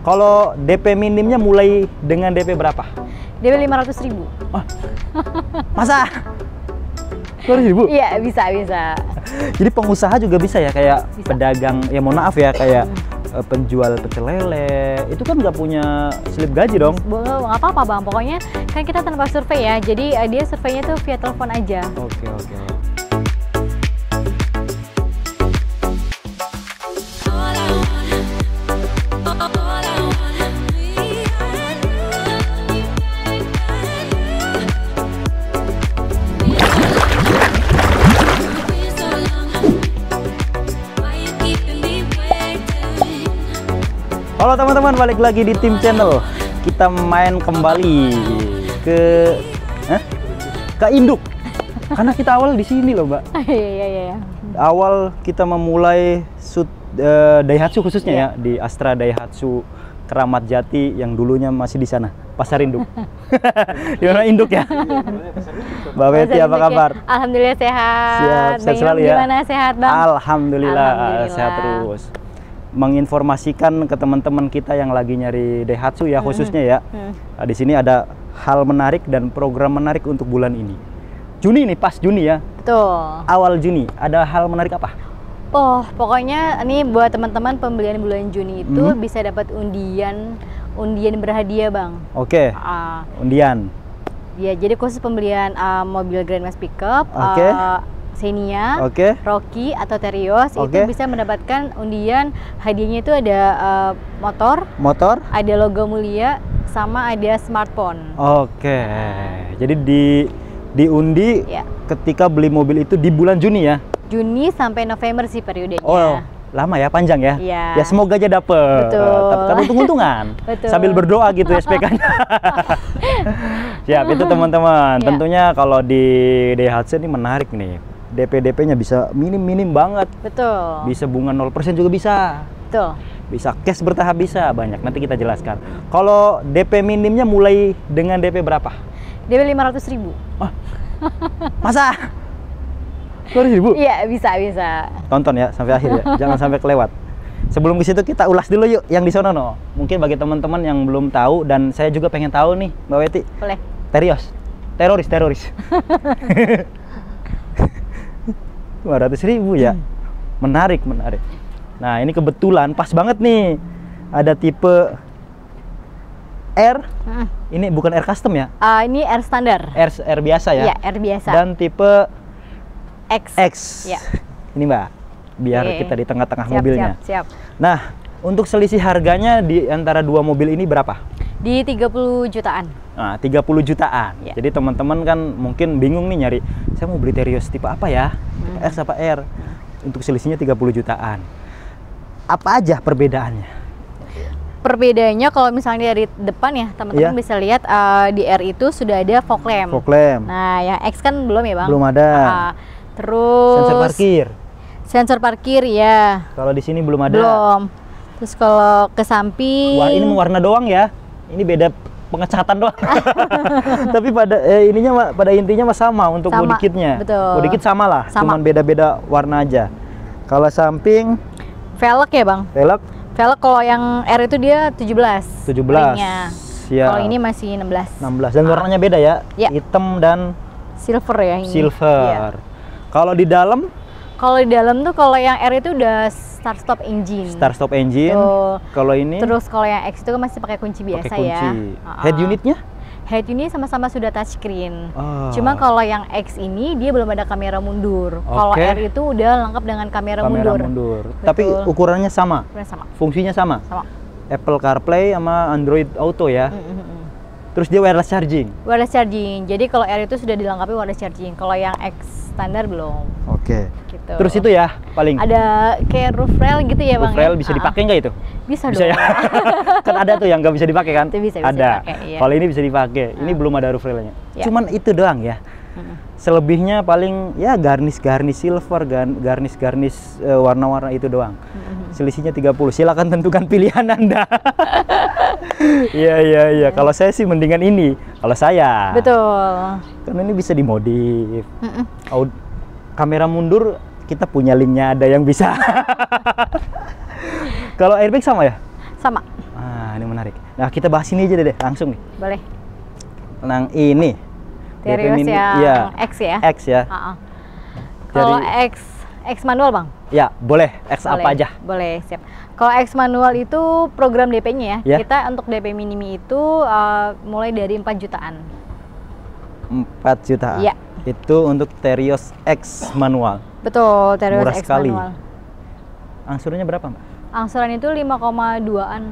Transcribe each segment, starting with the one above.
Kalau DP minimnya mulai dengan DP berapa? DP 500.000. Oh, masa? 200.000? Iya, bisa. Jadi pengusaha juga bisa ya, kayak Bisa. pedagang, ya mohon maaf ya, kayak penjual pecel lele, itu kan nggak punya slip gaji dong? Nggak apa-apa bang, pokoknya kan kita tanpa survei ya, jadi dia surveinya tuh via telepon aja. Oke. Halo teman-teman, balik lagi di Tim Channel. Kita main kembali ke induk. Karena kita awal di sini loh, Mbak. Iya. Awal kita memulai Daihatsu khususnya ya, di Astra Daihatsu Keramat Jati yang dulunya masih di sana, Pasar Induk. Di mana induk ya? Mbak Betty apa kabar? Alhamdulillah sehat. Siap, sehat selalu ya. Gimana, sehat bang? Alhamdulillah sehat terus. Menginformasikan ke teman-teman kita yang lagi nyari Daihatsu ya, khususnya ya. Nah, di sini ada hal menarik dan program menarik untuk bulan ini. Juni nih, pas Juni ya. Betul. Awal Juni, ada hal menarik apa? Oh, pokoknya ini buat teman-teman pembelian bulan Juni itu bisa dapat undian berhadiah bang. Oke. Undian. Ya, jadi khusus pembelian mobil Grand Max Pickup. Xenia, Rocky atau Terios itu bisa mendapatkan undian. Hadiahnya itu ada motor, ada logo mulia, sama ada smartphone. Oke. Jadi diundi ketika beli mobil itu di bulan Juni ya? Juni sampai November sih periodenya. Oh, lama ya, panjang ya? Iya. Ya semoga aja dapet. Betul. Kan untung-untungan. Sambil berdoa gitu ya SPK-nya. Siap, itu teman-teman. Tentunya kalau di Daihatsu ini menarik nih. DP-nya bisa minim banget. Betul. Bisa bunga 0% juga bisa. Betul. Bisa cash bertahap, bisa banyak. Nanti kita jelaskan. Kalau DP minimnya mulai dengan DP berapa? DP 500.000. Oh, masa? 200.000? Iya, bisa. Tonton ya sampai akhir ya. Jangan sampai kelewat. Sebelum ke situ kita ulas dulu yuk yang di sono no. Mungkin bagi teman-teman yang belum tahu, dan saya juga pengen tahu nih, Mbak Betty. Boleh. Teroris. 200.000 ya. Menarik. Nah, ini kebetulan pas banget nih. Ada tipe R. Ini bukan R custom ya? Ini R standar. R biasa ya? Iya, R biasa. Dan tipe X. Ya. Ini Mbak, biar kita di tengah-tengah mobilnya. Siap. Nah, untuk selisih harganya di antara dua mobil ini berapa? Di 30 jutaan. Nah, 30 jutaan. Ya. Jadi teman-teman kan mungkin bingung nih nyari, saya mau beli Terios tipe apa ya? X apa R? Untuk selisihnya 30 jutaan. Apa aja perbedaannya? Perbedaannya kalau misalnya dari depan ya, teman-teman bisa lihat di R itu sudah ada fog lamp. Nah, yang X kan belum ya bang? Belum ada. Terus sensor parkir ya. Kalau di sini belum ada. Belum. Terus kalau ke samping. Wah, ini warna doang ya. Ini beda pengecatan doang. Tapi pada intinya sama untuk body kitnya. Betul. Body kit sama lah, cuman beda-beda warna aja. Kalau samping velg ya bang. Velg kalau yang R itu dia 17. Ya. Kalau ini masih 16. Dan warnanya beda ya. Hitam dan silver ya ini. Silver. Kalau di dalam? Kalau di dalam tuh kalau yang R itu udah start stop engine. Kalau ini? Terus kalau yang X itu kan masih pakai kunci biasa ya. Head unitnya? Head unit sama-sama sudah touchscreen. Cuma kalau yang X ini dia belum ada kamera mundur. Kalau R itu udah lengkap dengan kamera mundur. Tapi ukurannya sama? Fungsinya sama? Apple CarPlay sama Android Auto ya? Terus dia wireless charging? Wireless charging. Jadi kalau R itu sudah dilengkapi wireless charging. Kalau yang X standar belum. Gitu. Terus itu ya paling? Ada kayak roof rail gitu ya bang? Roof rail bisa dipakai nggak itu? Bisa dong. Ya? Kan ada tuh yang nggak bisa dipakai kan? Bisa ada. Dipakai, Kalau ini bisa dipakai. Ini belum ada roof railnya. Cuman itu doang ya. Selebihnya paling ya garnish silver, garnish warna-warna itu doang. Selisihnya 30. Silakan tentukan pilihan Anda. Iya. Kalau saya sih mendingan ini. Kalau saya. Betul. Karena ini bisa dimodif. Kamera mundur kita punya linknya, ada yang bisa. Kalau airbag sama ya? Sama. Nah, ini menarik. Nah, kita bahas ini aja deh, langsung nih. Boleh. Yang ini. Terios yang ya. X ya? X ya. Kalau X manual Bang? Ya, boleh. X boleh, apa aja? Boleh, siap. Kalau X manual itu program DP-nya ya. Kita untuk DP minimi itu mulai dari 4 jutaan. 4 jutaan? Iya. Itu untuk Terios X manual? Betul, Terios Murah X sekali. manual. Angsurannya berapa, Mbak? Angsuran itu 5,2-an.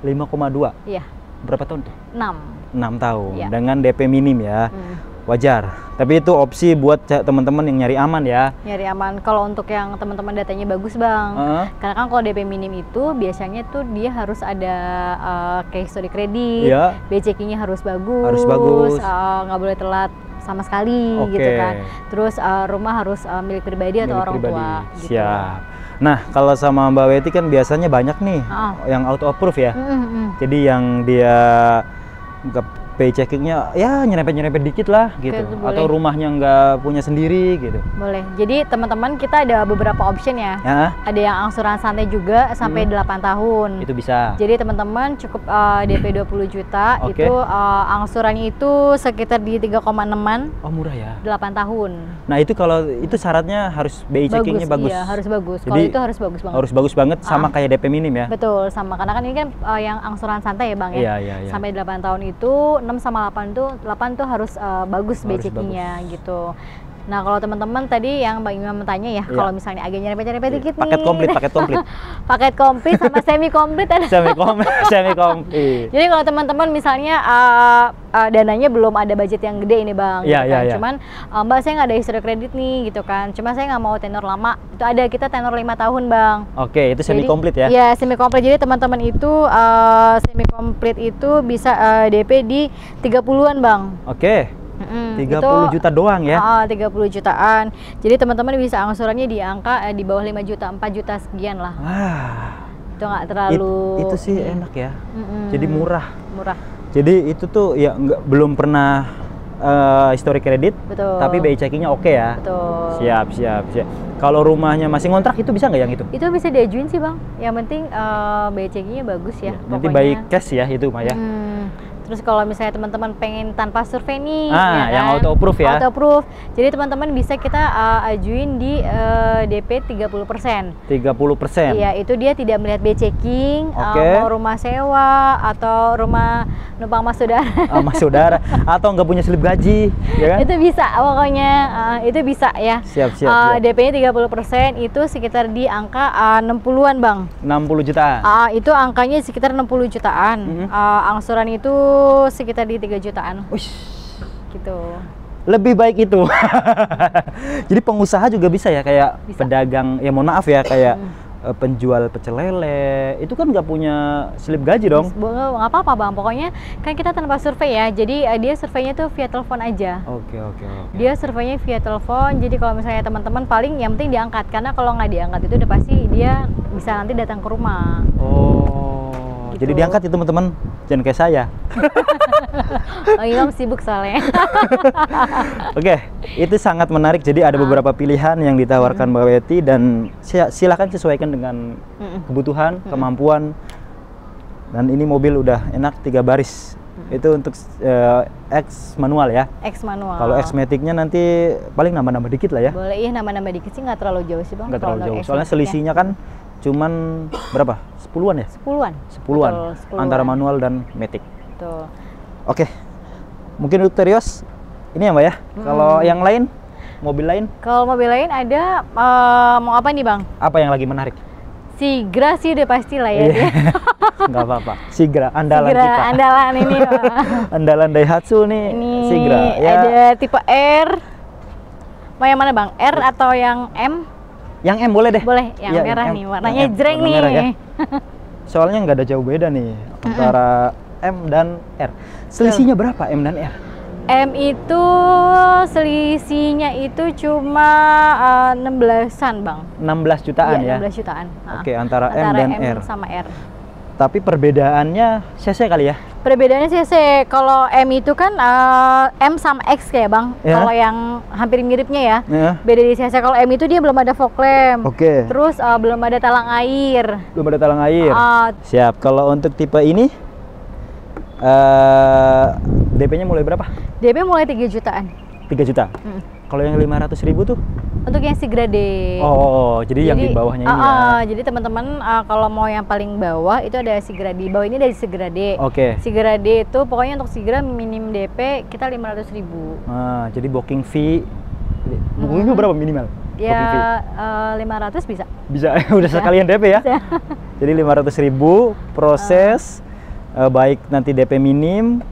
5,2? Iya. Berapa tahun tuh? 6 tahun. Ya. Dengan DP minim ya. Wajar. Tapi itu opsi buat teman-teman yang nyari aman ya. Nyari aman. Kalau untuk yang teman-teman datanya bagus Bang. Karena kan kalau DP minim itu biasanya tuh dia harus ada kayak history kredit, BCK-nya harus bagus. Nggak boleh telat sama sekali gitu kan. Terus rumah harus milik pribadi atau orang tua. Gitu. Siap. Nah, kalau sama Mbak Weti kan biasanya banyak nih yang auto approve ya. Jadi yang dia pay checkingnya ya nyerempet-nyerempet dikit lah gitu. Atau rumahnya nggak punya sendiri gitu. Boleh. Jadi teman-teman kita ada beberapa option ya. Ada yang angsuran santai juga sampai 8 tahun. Itu bisa. Jadi teman-teman cukup DP 20 juta itu angsurannya itu sekitar di 3,6-an. Oh, murah ya. 8 tahun. Nah, itu kalau itu syaratnya harus BI checkingnya bagus. Iya, harus bagus. Kalau itu harus bagus banget. Harus bagus banget sama kayak DP minim ya. Betul, sama. Karena kan ini kan yang angsuran santai ya, Bang ya. Iya. Sampai 8 tahun itu 6 sama 8 tuh harus bagus BCK-nya gitu. Nah, kalau teman-teman tadi yang Bang Imam tanya ya, kalau misalnya agak nyerempet-nyerempet dikit nih. Paket komplit. Paket komplit sama semi komplit ada. Semi komplit. Jadi kalau teman-teman misalnya dananya belum ada budget yang gede ini Bang, cuman Mbak saya nggak ada history kredit nih gitu kan. Cuma saya nggak mau tenor lama. Itu ada kita tenor 5 tahun Bang. Oke, itu semi komplit ya? Iya, semi komplit. Jadi teman-teman itu semi komplit itu bisa DP di 30-an Bang. Oke. 30 juta doang ya? 30 jutaan. Jadi teman-teman bisa angsurannya di angka di bawah 5 juta, 4 juta sekian lah. Itu nggak terlalu. Itu sih enak ya. Jadi murah. Jadi itu tuh ya belum pernah history kredit, tapi BI checkingnya oke ya. Betul. Siap. Kalau rumahnya masih ngontrak itu bisa nggak yang itu? Itu bisa diajuin sih Bang. Yang penting BI checkingnya bagus ya. Nanti by cash ya itu Mah ya. Terus kalau misalnya teman-teman pengen tanpa survei nih, yang auto approve ya? Auto approve. Jadi teman-teman bisa kita ajuin di DP 30%. 30%? Iya, itu dia tidak melihat B-checking, mau rumah sewa atau rumah numpang mas saudara. Mas saudara, atau nggak punya slip gaji, ya kan? Itu bisa, pokoknya itu bisa ya. Siap. DP-nya 30% itu sekitar di angka 60-an Bang. 60 jutaan? Itu angkanya sekitar 60 jutaan. Angsuran itu sekitar di 3 jutaan. Gitu. Lebih baik itu. Jadi pengusaha juga bisa ya, kayak pedagang, ya mohon maaf ya, kayak penjual pecel lele, itu kan nggak punya slip gaji dong? Nggak apa-apa Bang, pokoknya kan kita tanpa survei ya, jadi dia surveinya tuh via telepon aja. Oke. Dia surveinya via telepon, jadi kalau misalnya teman-teman paling yang penting diangkat, karena kalau nggak diangkat itu udah pasti dia bisa nanti datang ke rumah. Gitu. Jadi diangkat itu teman-teman, jangan kayak saya. Imam sibuk soalnya. Oke, itu sangat menarik. Jadi ada beberapa pilihan yang ditawarkan Mbak Weti, dan silakan sesuaikan dengan kebutuhan, kemampuan. Dan ini mobil udah enak 3 baris. Itu untuk X manual ya? X manual. Kalau X Matic-nya nanti paling nambah-nambah dikit lah ya? Boleh, iya nambah-nambah dikit sih, nggak terlalu jauh sih Bang. Nggak terlalu jauh, soalnya selisihnya kan cuman berapa? 10-an ya? 10-an. Betul, 10-an. Antara manual dan Matic. Betul. Oke. Mungkin untuk Terios ini ya Mbak ya? Kalau yang lain? Mobil lain? Kalau mobil lain ada, mau apa nih Bang? Apa yang lagi menarik? Sigra sih udah pasti lah ya. Nggak apa-apa. Sigra, andalan kita. Andalan ini. Andalan Daihatsu nih, ini Sigra. Ya. Ada tipe R. Mau yang mana Bang? R atau yang M? Yang M boleh deh. Boleh, yang merah nih, warnanya jreng nih. Ya. Soalnya nggak ada jauh beda nih antara M dan R. Selisihnya berapa M dan R? M itu selisihnya itu cuma 16-an Bang. 16 jutaan ya? 16 jutaan. Oke, antara M dan M R. sama R. Tapi perbedaannya cc kali ya? Perbedaannya CC, kalau M itu kan M sama X kayak Bang. Kalau yang hampir miripnya ya. Beda di CC, kalau M itu dia belum ada fog lamp. Terus belum ada talang air. Belum ada talang air. Siap. Kalau untuk tipe ini DP-nya mulai berapa? DP mulai 3 jutaan. 3 juta? Kalau yang 500.000 tuh? Untuk yang Sigrade. Jadi yang di bawahnya ini ya. Jadi teman-teman kalau mau yang paling bawah itu ada Sigrade. Di bawah ini dari Sigrade. Sigrade itu pokoknya untuk Sigra minim DP kita 500.000. Jadi booking fee berapa minimal? Ya 500 bisa. Bisa. Udah sekalian DP ya. Jadi 500.000 proses baik nanti DP minim.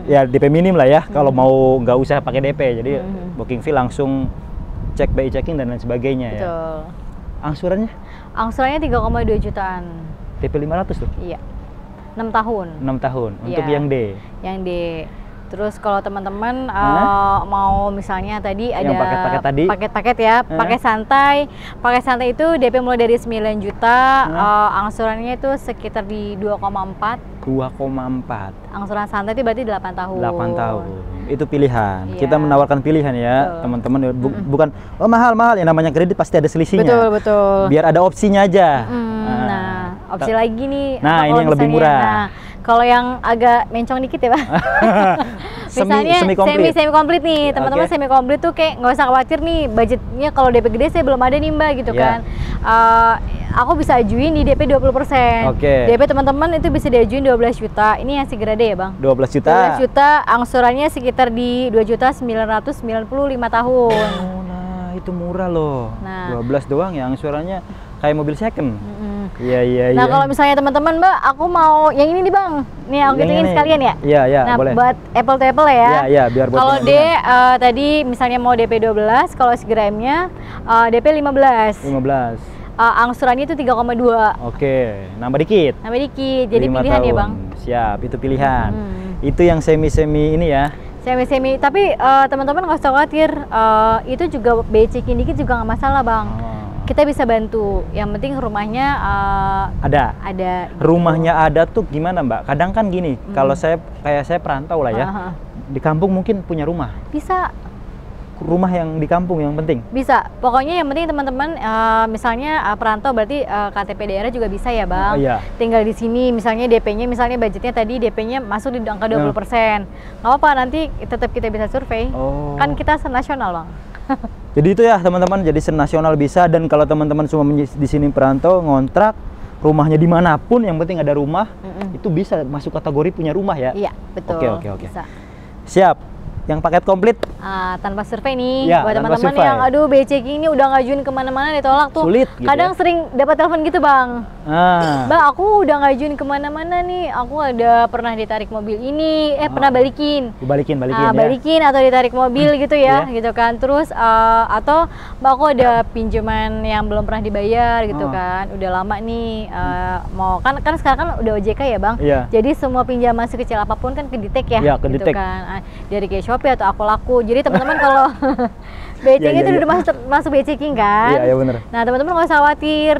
Ya DP minim lah ya, kalau mau nggak usah pakai DP, jadi booking fee langsung cek BI checking dan lain sebagainya. Betul. Ya. Angsurannya? Angsurannya 3,2 jutaan. DP 500 tuh? Iya. 6 tahun. 6 tahun. Untuk yang D? Yang D. Terus kalau teman-teman mau misalnya tadi ada yang paket-paket ya, pakai santai itu DP mulai dari 9 juta, angsurannya itu sekitar di 2,4. 2,4. Angsuran santai itu berarti 8 tahun. 8 tahun. Itu pilihan. Kita menawarkan pilihan ya, teman-teman. Bukan mahal ya, namanya kredit pasti ada selisihnya. Betul. Biar ada opsinya aja. Opsi lagi nih. Nah, ini yang lebih murah. Kalau yang agak mencong dikit ya Pak. Misalnya semi komplit nih, teman-teman semi komplit tuh kayak nggak usah khawatir nih budgetnya, kalau DP gede saya belum ada nih Mbak gitu kan. Aku bisa ajuin di DP 20%. DP teman-teman itu bisa diajuin 12 juta. Ini yang Sigrade ya Bang? 12 juta. 12 juta, angsurannya sekitar di 2.995 tahun. Nah, itu murah loh. 12 doang ya angsurannya kayak mobil second. Iya. Nah, kalau misalnya teman-teman Mbak, aku mau yang ini nih Bang. Nih aku gituin sekalian ya. Iya, nah, boleh. Buat apple to apple ya. Iya, biar buat. Kalau D tadi misalnya mau DP 12, kalau Sigra M-nya DP 15. Angsurannya itu 3,2. Nambah dikit. Jadi pilihan ya Bang. Siap, itu pilihan. Itu yang semi ini ya. Semi, tapi teman-teman nggak usah khawatir. Itu juga becekin dikit juga nggak masalah Bang. Kita bisa bantu, yang penting rumahnya ada gitu. Rumahnya ada tuh gimana Mbak? Kadang kan gini, kalau saya perantau lah ya, di kampung mungkin punya rumah. Bisa. Rumah yang di kampung yang penting? Bisa, pokoknya yang penting teman-teman misalnya perantau berarti KTP daerah juga bisa ya Bang. Tinggal di sini misalnya DP-nya, misalnya budgetnya tadi DP-nya masuk di angka 20%. Nggak apa-apa, nanti tetap kita bisa survei. Kan kita senasional Bang. Jadi itu ya teman-teman, jadi senasional bisa. Dan kalau teman-teman semua di sini perantau ngontrak rumahnya dimanapun, yang penting ada rumah, itu bisa masuk kategori punya rumah ya. Iya betul. Oke. Siap. Yang paket komplit tanpa survei nih buat teman-teman yang aduh BCG ini udah ngajuin kemana-mana ditolak tuh. Sulit gitu kadang sering dapat telepon gitu Bang. Mbak, aku udah ngajuin kemana-mana nih, aku ada pernah ditarik mobil ini, pernah balikin atau ditarik mobil gitu ya, gitu kan. Terus atau Mbak, aku ada pinjaman yang belum pernah dibayar gitu kan, udah lama nih mau kan sekarang kan udah OJK ya Bang. Jadi semua pinjaman sekecil apapun kan kedetek ya, gitu kan, dari kayak Shopee atau aku laku. Jadi teman-teman kalau BCG itu udah masuk BCG kan. Iya bener. Nah teman-teman nggak usah khawatir,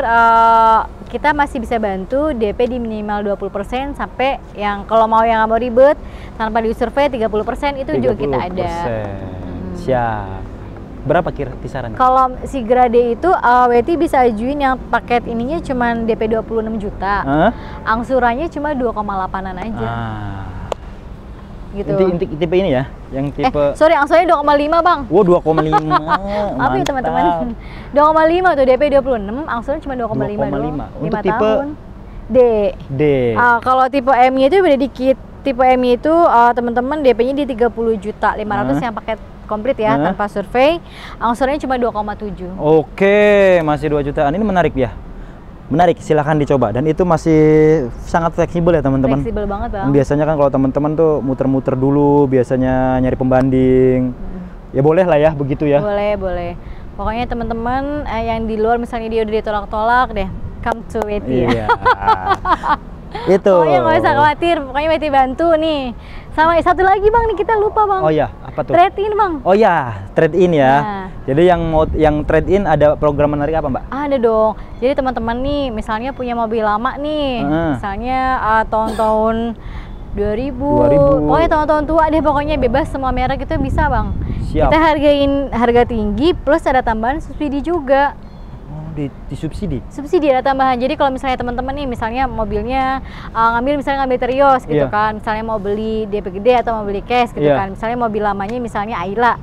kita masih bisa bantu DP di minimal 20% sampai yang kalau mau yang nggak mau ribet tanpa disurvei 30% itu 30%. Juga kita ada. Siap. Berapa kisarannya? Kalau Sigrade itu Weti bisa ajuin yang paket ininya cuman DP 26 juta. Angsurannya cuma 2,8an aja. Gitu. Tipe ini ya, yang tipe sorry, angsurannya 2,5 Bang. 2,5. Maaf ya teman-teman. 2,5 tuh DP 26, angsurannya cuma 2,5 Untuk doang. tipe tahun. D. Kalau tipe M-nya itu beda dikit. Tipe M itu teman-teman DP-nya di 30 juta 500 yang paket komplit ya, tanpa survei. Angsurannya cuma 2,7. Masih 2 jutaan. Ini menarik ya. Menarik, silahkan dicoba. Dan itu masih sangat fleksibel ya teman-teman. Fleksibel banget Bang. Biasanya kan kalau teman-teman tuh muter-muter dulu, biasanya nyari pembanding. Ya boleh lah ya, begitu ya. Boleh. Pokoknya teman-teman yang di luar misalnya dia udah ditolak-tolak deh, come to Weti. Iya. Itu. Pokoknya nggak usah khawatir, pokoknya Weti bantu nih. Sama satu lagi Bang nih, kita lupa Bang. Apa tuh? Trade in Bang. Trade in ya. Jadi yang trade in ada program menarik apa Mbak? Ada dong. Jadi teman-teman nih misalnya punya mobil lama nih, misalnya tahun-tahun 2.000. Pokoknya tahun-tahun tua deh, pokoknya bebas semua merek itu bisa bang. Siap. Kita hargain harga tinggi plus ada tambahan subsidi juga. Disubsidi? Subsidi ada tambahan. Jadi kalau misalnya teman-teman nih, misalnya mobilnya ngambil Terios gitu kan, misalnya mau beli DP gede atau mau beli cash gitu kan, misalnya mobil lamanya misalnya Ayla,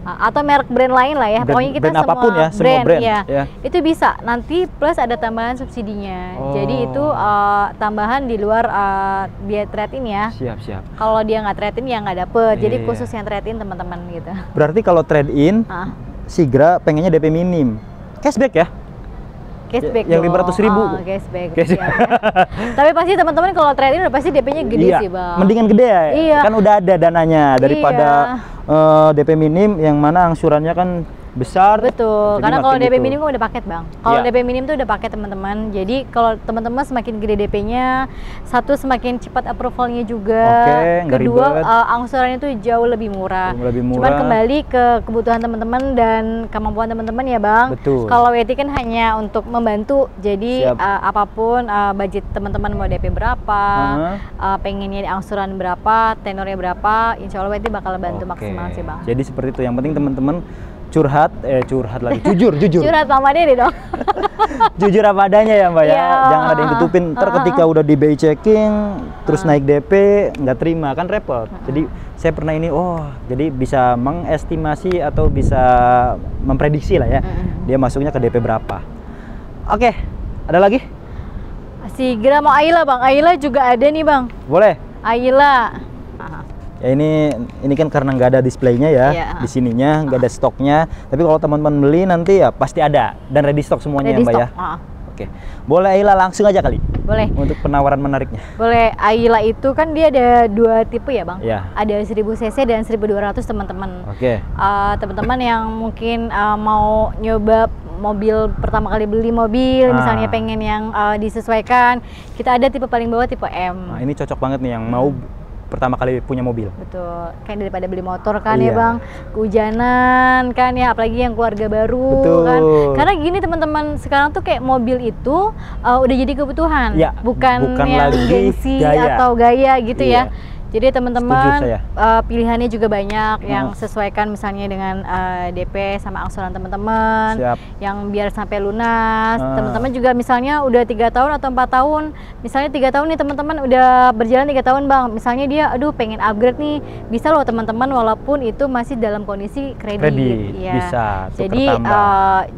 atau merek brand lain lah ya, pokoknya kita semua apapun ya, semua brand ya, itu bisa nanti plus ada tambahan subsidinya. Jadi itu tambahan di luar biaya trade-in ya. Siap. Kalau dia nggak trade-in ya nggak dapet. Jadi khusus yang trade-in teman-teman gitu. Berarti kalau trade-in, Sigra pengennya DP minim, cashback ya? Cashback yang 500.000. Cashback. Ya. Tapi pasti teman-teman kalau trade-in udah pasti DP-nya gede sih bang. Mendingan gede ya. Kan udah ada dananya daripada DP minim yang mana angsurannya kan besar. Betul. Karena kalau DP minim kan udah paket bang. Kalau DP minim tuh udah paket teman-teman. Jadi kalau teman-teman semakin gede DP-nya, satu semakin cepat approval-nya juga. Kedua angsurannya tuh jauh lebih murah. Cuman kembali ke kebutuhan teman-teman dan kemampuan teman-teman ya bang. Betul. Kalau WT kan hanya untuk membantu. Jadi apapun budget teman-teman mau DP berapa, pengennya angsuran berapa, tenornya berapa, insya Allah WT bakal bantu maksimal sih bang. Jadi seperti itu. Yang penting teman-teman curhat lagi, jujur curhat sama diri dong. Jujur apa adanya ya mbak ya, jangan ada yang tutupin. Ntar ketika udah di BI checking terus naik DP nggak terima kan repot. Jadi saya pernah ini, jadi bisa mengestimasi atau bisa memprediksi lah ya, dia masuknya ke DP berapa. Oke, ada lagi? Sigra mau Ayla bang, Ayla juga ada nih bang. Boleh. Ayla. Ya ini kan karena nggak ada displaynya ya, di sininya nggak ada stoknya. Tapi kalau teman-teman beli nanti ya pasti ada dan ready stock semuanya ya mbak ya. Oke, boleh Ayla langsung aja kali. Boleh. Untuk penawaran menariknya. Boleh. Ayla itu kan dia ada dua tipe ya bang. Ya. Ada 1000 cc dan 1200 teman-teman. Oke. Teman-teman yang mungkin mau nyoba mobil pertama kali beli mobil, misalnya pengen yang disesuaikan, kita ada tipe paling bawah tipe M. Nah, ini cocok banget nih yang mau pertama kali punya mobil. Betul, kayak daripada beli motor kan ya bang, kehujanan kan ya, apalagi yang keluarga baru kan. Karena gini teman-teman, sekarang tuh kayak mobil itu udah jadi kebutuhan, bukan yang gengsi atau gaya gitu ya. Jadi teman-teman pilihannya juga banyak yang sesuaikan misalnya dengan DP sama angsuran teman-teman, yang biar sampai lunas. Teman-teman juga misalnya udah 3 tahun atau 4 tahun, misalnya 3 tahun nih teman-teman udah berjalan 3 tahun bang, misalnya dia pengen upgrade nih, bisa loh teman-teman walaupun itu masih dalam kondisi kredit. Bisa. Jadi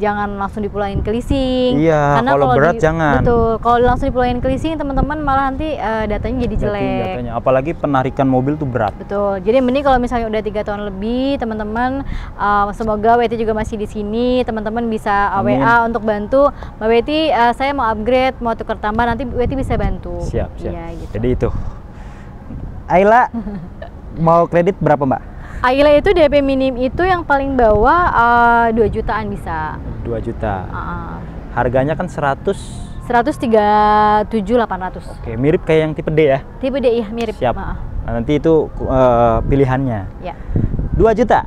jangan langsung dipulain ke leasing. Karena kalau berat jangan. Betul. Kalau langsung dipulain ke leasing teman-teman malah nanti datanya jadi jelek. Apalagi penarikan mobil tuh berat. Betul. Jadi mending kalau misalnya udah 3 tahun lebih, teman-teman semoga WT juga masih di sini. Teman-teman bisa WA untuk bantu. Mbak Weti, saya mau upgrade, mau tukar tambah, nanti WT bisa bantu. Siap. Ya, gitu. Jadi itu. Ayla mau kredit berapa mbak? Ayla itu DP minim itu yang paling bawah 2 jutaan bisa. 2 juta. Harganya kan 137.800. Oke, mirip kayak yang tipe D ya? Tipe D ya, mirip. Siap. Nah, nanti itu pilihannya. Ya. 2 juta.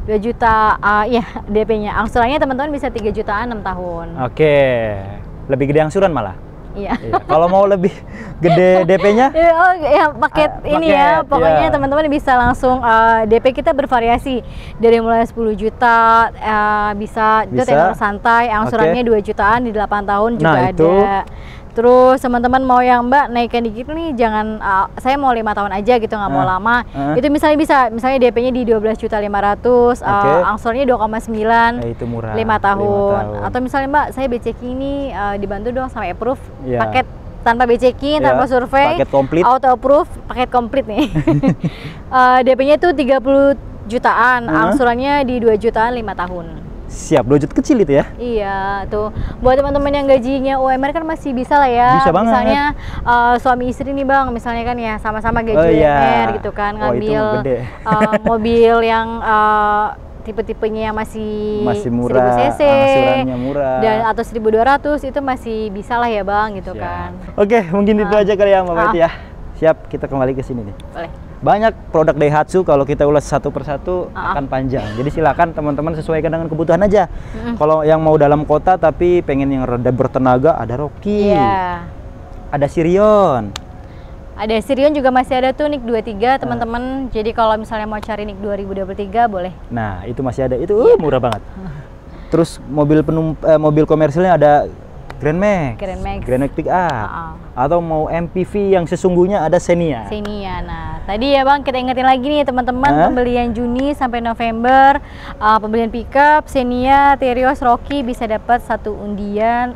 2 juta ya DP-nya. Angsurannya teman-teman bisa 3 jutaan 6 tahun. Oke. Lebih gede angsuran malah. Iya. Kalau mau lebih gede DP-nya? Paket ini ya. Pokoknya teman-teman bisa langsung DP kita bervariasi dari mulai 10 juta bisa itu tenor santai, angsurannya 2 jutaan di 8 tahun juga ada. Terus teman-teman mau yang mbak naikkan dikit nih, jangan saya mau 5 tahun aja gitu, nggak mau lama. Itu misalnya bisa, misalnya DP-nya di 12.500.000, angsurannya 2,9, itu murah. 5 tahun. Atau misalnya mbak saya BCK ini dibantu dong sama approve, paket tanpa BCK, tanpa survei, paket komplit, auto approve, paket komplit nih. DP-nya itu 30 jutaan, angsurannya di 2 jutaan 5 tahun. Siap, 2 juta kecil itu ya? Iya, tuh. Buat teman-teman yang gajinya UMR kan masih bisa lah ya. Bisa banget. Misalnya suami istri nih bang, misalnya kan ya sama-sama gaji UMR gitu kan, ngambil mobil yang tipe-tipenya yang masih murah, 1000 cc, angsurannya murah, dan atau 1200 itu masih bisa lah ya bang gitu kan. Oke, mungkin itu aja kali ya Mbak Weti ya. Siap, kita kembali ke sini nih. Boleh. Banyak produk Daihatsu, kalau kita ulas satu persatu akan panjang. Jadi silakan teman-teman sesuaikan dengan kebutuhan aja. Kalau yang mau dalam kota tapi pengen yang rada bertenaga, ada Rocky, ada Sirion, Ada Sirion juga masih ada tuh NIK 23 teman-teman. Jadi kalau misalnya mau cari NIK 2023 boleh. Nah, itu masih ada. Itu murah banget. Terus mobil komersilnya ada Grand Max, Grand Max Pick Up, atau mau MPV yang sesungguhnya ada Xenia. Nah, tadi ya Bang, kita ingetin lagi nih teman-teman, pembelian Juni sampai November, pembelian pickup, Xenia, Terios, Rocky bisa dapat 1 undian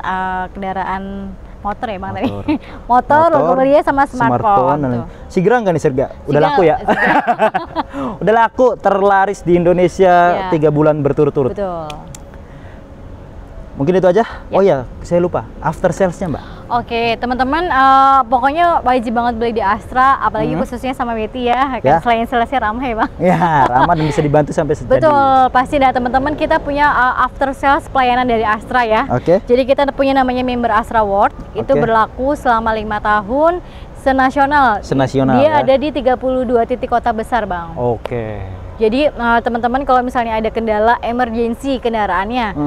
kendaraan motor ya Bang tadi. Motor belinya sama smartphone. Sigrang kan nih Serga? Udah laku ya? Udah laku, terlaris di Indonesia 3 bulan berturut-turut. Betul. Mungkin itu aja. Oh ya, saya lupa. After salesnya Mbak. Oke, teman-teman, pokoknya wajib banget beli di Astra, apalagi khususnya sama Betty ya. Kan selain salesnya ramah ya Bang. Ya, ramah dan bisa dibantu sampai sejadi. Betul, pasti dah teman-teman, kita punya after sales pelayanan dari Astra ya. Jadi kita punya namanya member Astra World, itu berlaku selama 5 tahun. Senasional. Dia ada di 32 titik kota besar Bang. Jadi teman-teman kalau misalnya ada kendala emergency kendaraannya,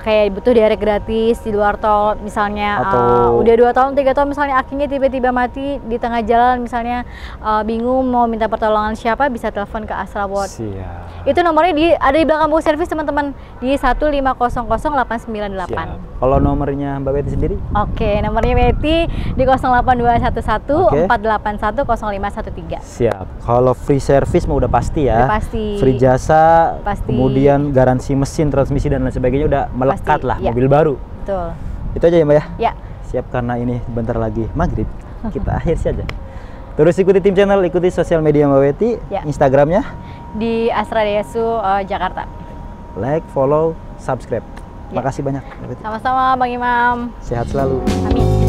kayak butuh direct gratis di luar tol, misalnya udah 2 tahun 3 tahun misalnya akinya tiba-tiba mati di tengah jalan, misalnya bingung mau minta pertolongan siapa, bisa telepon ke Astra World. Itu nomornya ada di belakang buku servis teman-teman, di 1500898. Kalau nomornya Mbak Betty sendiri? Nomornya Betty di 08211 481 0513. Siap. Kalau free service mau udah pasti ya. Free jasa, kemudian garansi mesin, transmisi dan lain sebagainya udah melekat lah, mobil baru. Betul. Itu aja ya Mbak ya? Ya. Siap, karena ini bentar lagi maghrib, kita akhir saja. Terus ikuti tim channel, ikuti sosial media Mbak Betty, Instagramnya di Astra Daihatsu Jakarta. Like, follow, subscribe. Makasih banyak Mbak Betty. Sama-sama Bang Imam. Sehat selalu. Amin.